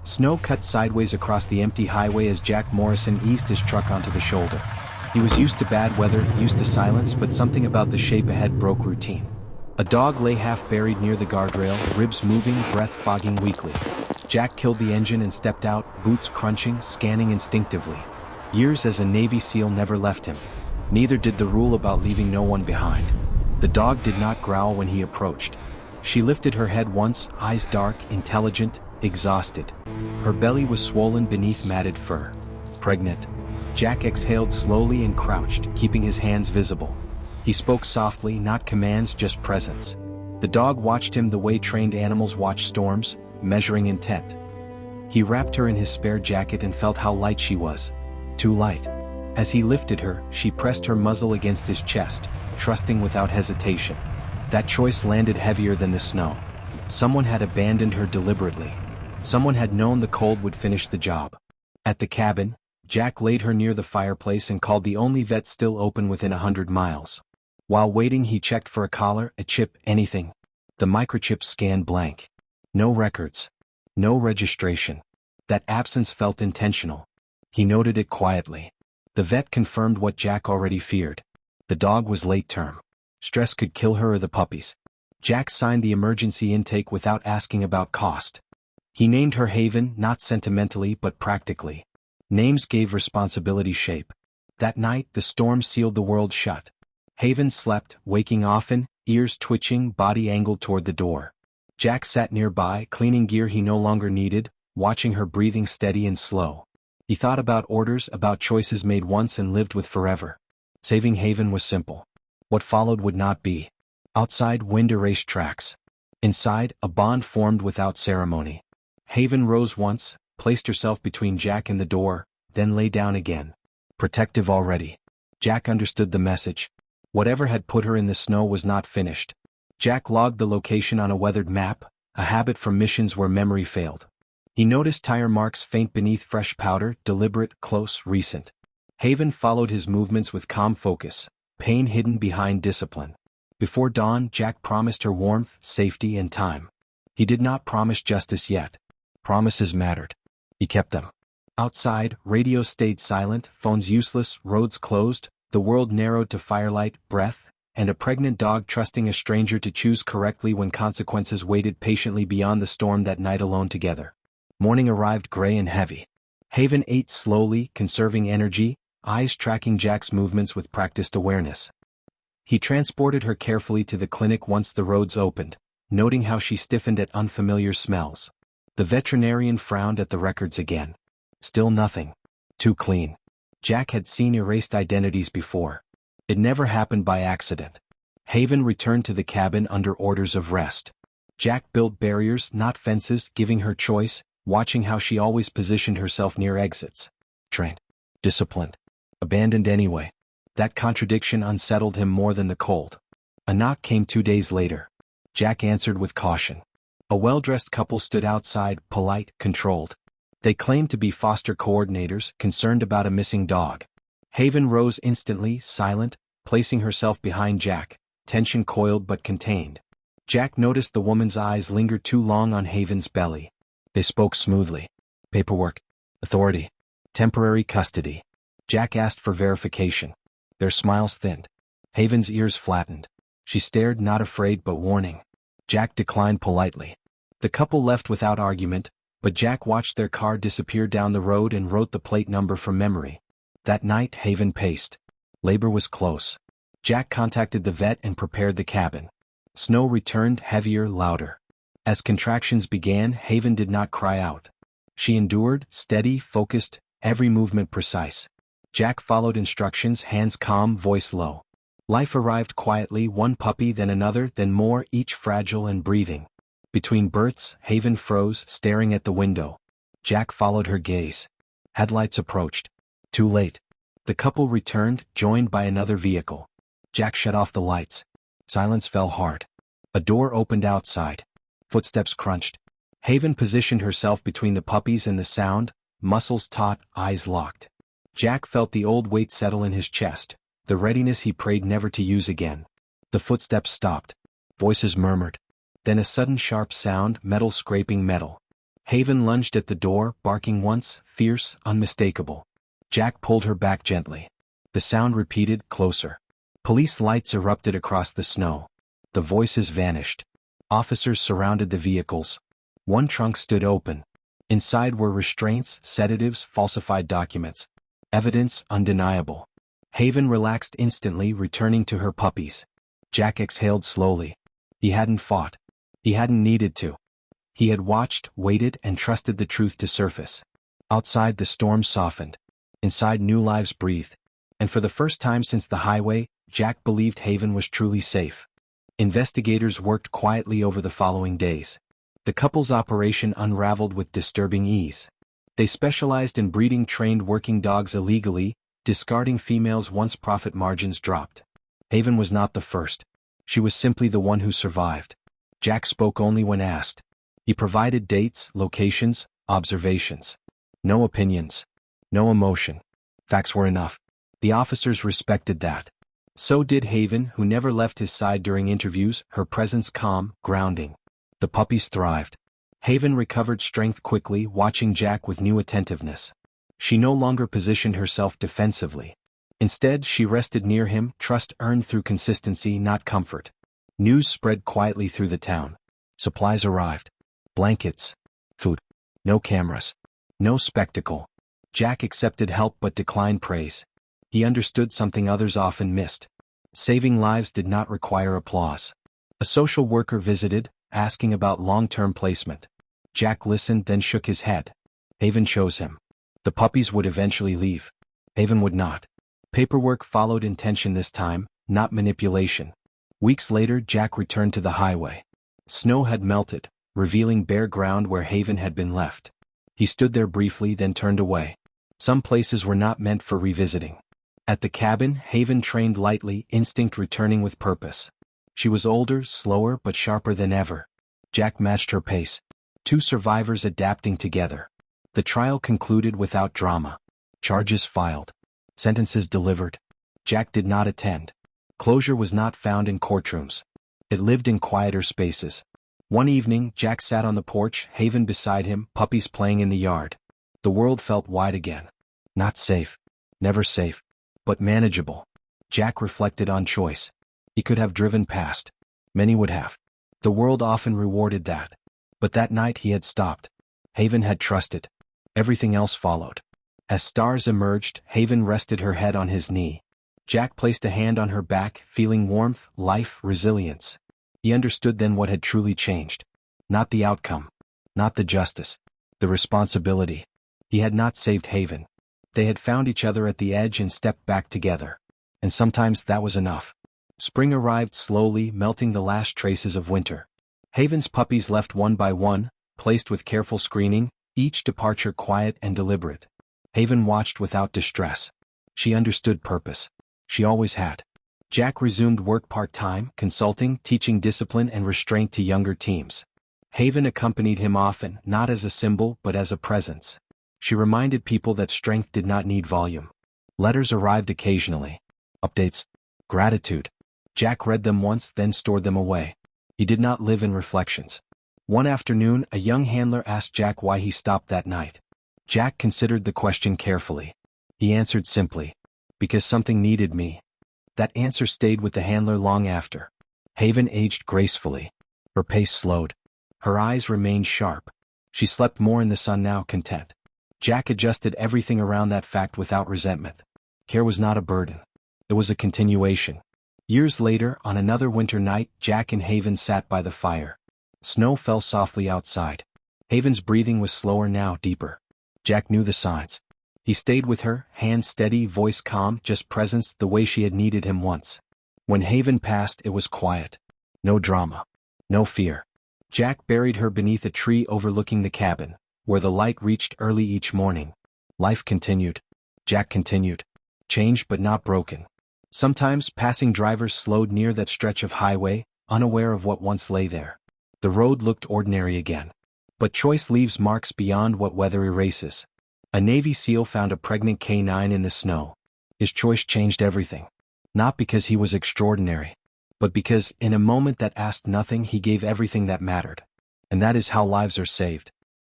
Snow cut sideways across the empty highway as Jack Morrison eased his truck onto the shoulder. He was used to bad weather, used to silence, but something about the shape ahead broke routine. A dog lay half buried near the guardrail, ribs moving, breath fogging weakly. Jack killed the engine and stepped out, boots crunching, scanning instinctively. Years as a Navy SEAL never left him. Neither did the rule about leaving no one behind. The dog did not growl when he approached. She lifted her head once, eyes dark, intelligent, exhausted. Her belly was swollen beneath matted fur. Pregnant. Jack exhaled slowly and crouched, keeping his hands visible. He spoke softly, not commands, just presence. The dog watched him the way trained animals watch storms, measuring intent. He wrapped her in his spare jacket and felt how light she was. Too light. As he lifted her, she pressed her muzzle against his chest, trusting without hesitation. That choice landed heavier than the snow. Someone had abandoned her deliberately. Someone had known the cold would finish the job. At the cabin, Jack laid her near the fireplace and called the only vet still open within 100 miles. While waiting, he checked for a collar, a chip, anything. The microchip scanned blank. No records. No registration. That absence felt intentional. He noted it quietly. The vet confirmed what Jack already feared. The dog was late term. Stress could kill her or the puppies. Jack signed the emergency intake without asking about cost. He named her Haven, not sentimentally but practically. Names gave responsibility shape. That night, the storm sealed the world shut. Haven slept, waking often, ears twitching, body angled toward the door. Jack sat nearby, cleaning gear he no longer needed, watching her breathing steady and slow. He thought about orders, about choices made once and lived with forever. Saving Haven was simple. What followed would not be. Outside, wind erased tracks. Inside, a bond formed without ceremony. Haven rose once, placed herself between Jack and the door, then lay down again. Protective already. Jack understood the message. Whatever had put her in the snow was not finished. Jack logged the location on a weathered map, a habit from missions where memory failed. He noticed tire marks faint beneath fresh powder, deliberate, close, recent. Haven followed his movements with calm focus, pain hidden behind discipline. Before dawn, Jack promised her warmth, safety, and time. He did not promise justice yet. Promises mattered. He kept them. Outside, radio stayed silent, phones useless, roads closed, the world narrowed to firelight, breath, and a pregnant dog trusting a stranger to choose correctly when consequences waited patiently beyond the storm that night alone together. Morning arrived gray and heavy. Haven ate slowly, conserving energy, eyes tracking Jack's movements with practiced awareness. He transported her carefully to the clinic once the roads opened, noting how she stiffened at unfamiliar smells. The veterinarian frowned at the records again. Still nothing. Too clean. Jack had seen erased identities before. It never happened by accident. Haven returned to the cabin under orders of rest. Jack built barriers, not fences, giving her choice, watching how she always positioned herself near exits. Trained. Disciplined. Abandoned anyway. That contradiction unsettled him more than the cold. A knock came 2 days later. Jack answered with caution. A well-dressed couple stood outside, polite, controlled. They claimed to be foster coordinators, concerned about a missing dog. Haven rose instantly, silent, placing herself behind Jack, tension coiled but contained. Jack noticed the woman's eyes lingered too long on Haven's belly. They spoke smoothly. Paperwork. Authority. Temporary custody. Jack asked for verification. Their smiles thinned. Haven's ears flattened. She stared, not afraid but warning. Jack declined politely. The couple left without argument, but Jack watched their car disappear down the road and wrote the plate number from memory. That night, Haven paced. Labor was close. Jack contacted the vet and prepared the cabin. Snow returned, heavier, louder. As contractions began, Haven did not cry out. She endured, steady, focused, every movement precise. Jack followed instructions, hands calm, voice low. Life arrived quietly, one puppy, then another, then more, each fragile and breathing. Between births, Haven froze, staring at the window. Jack followed her gaze. Headlights approached. Too late. The couple returned, joined by another vehicle. Jack shut off the lights. Silence fell hard. A door opened outside. Footsteps crunched. Haven positioned herself between the puppies and the sound, muscles taut, eyes locked. Jack felt the old weight settle in his chest, the readiness he prayed never to use again. The footsteps stopped. Voices murmured. Then a sudden sharp sound, metal scraping metal. Haven lunged at the door, barking once, fierce, unmistakable. Jack pulled her back gently. The sound repeated, closer. Police lights erupted across the snow. The voices vanished. Officers surrounded the vehicles. One trunk stood open. Inside were restraints, sedatives, falsified documents. Evidence undeniable. Haven relaxed instantly, returning to her puppies. Jack exhaled slowly. He hadn't fought. He hadn't needed to. He had watched, waited, and trusted the truth to surface. Outside the storm softened. Inside new lives breathed. And for the first time since the highway, Jack believed Haven was truly safe. Investigators worked quietly over the following days. The couple's operation unraveled with disturbing ease. They specialized in breeding trained working dogs illegally, discarding females once profit margins dropped. Haven was not the first. She was simply the one who survived. Jack spoke only when asked. He provided dates, locations, observations. No opinions. No emotion. Facts were enough. The officers respected that. So did Haven, who never left his side during interviews, her presence calm, grounding. The puppies thrived. Haven recovered strength quickly, watching Jack with new attentiveness. She no longer positioned herself defensively. Instead, she rested near him, trust earned through consistency, not comfort. News spread quietly through the town. Supplies arrived. Blankets. Food. No cameras. No spectacle. Jack accepted help but declined praise. He understood something others often missed. Saving lives did not require applause. A social worker visited, asking about long-term placement. Jack listened, then shook his head. Haven chose him. The puppies would eventually leave. Haven would not. Paperwork followed intention this time, not manipulation. Weeks later, Jack returned to the highway. Snow had melted, revealing bare ground where Haven had been left. He stood there briefly, then turned away. Some places were not meant for revisiting. At the cabin, Haven trained lightly, instinct returning with purpose. She was older, slower, but sharper than ever. Jack matched her pace. Two survivors adapting together. The trial concluded without drama. Charges filed. Sentences delivered. Jack did not attend. Closure was not found in courtrooms. It lived in quieter spaces. One evening, Jack sat on the porch, Haven beside him, puppies playing in the yard. The world felt wide again. Not safe. Never safe. But manageable. Jack reflected on choice. He could have driven past. Many would have. The world often rewarded that. But that night he had stopped. Haven had trusted. Everything else followed. As stars emerged, Haven rested her head on his knee. Jack placed a hand on her back, feeling warmth, life, resilience. He understood then what had truly changed. Not the outcome. Not the justice. The responsibility. He had not saved Haven. They had found each other at the edge and stepped back together. And sometimes that was enough. Spring arrived slowly, melting the last traces of winter. Haven's puppies left one by one, placed with careful screening, each departure quiet and deliberate. Haven watched without distress. She understood purpose. She always had. Jack resumed work part-time, consulting, teaching discipline and restraint to younger teams. Haven accompanied him often, not as a symbol but as a presence. She reminded people that strength did not need volume. Letters arrived occasionally. Updates. Gratitude. Jack read them once, then stored them away. He did not live in reflections. One afternoon, a young handler asked Jack why he stopped that night. Jack considered the question carefully. He answered simply, "Because something needed me." That answer stayed with the handler long after. Haven aged gracefully. Her pace slowed. Her eyes remained sharp. She slept more in the sun now, content. Jack adjusted everything around that fact without resentment. Care was not a burden. It was a continuation. Years later, on another winter night, Jack and Haven sat by the fire. Snow fell softly outside. Haven's breathing was slower now, deeper. Jack knew the signs. He stayed with her, hands steady, voice calm, just presence, the way she had needed him once. When Haven passed, it was quiet. No drama. No fear. Jack buried her beneath a tree overlooking the cabin, where the light reached early each morning. Life continued. Jack continued. Changed but not broken. Sometimes passing drivers slowed near that stretch of highway, unaware of what once lay there. The road looked ordinary again. But choice leaves marks beyond what weather erases. A Navy SEAL found a pregnant canine in the snow. His choice changed everything. Not because he was extraordinary, but because, in a moment that asked nothing, he gave everything that mattered. And that is how lives are saved.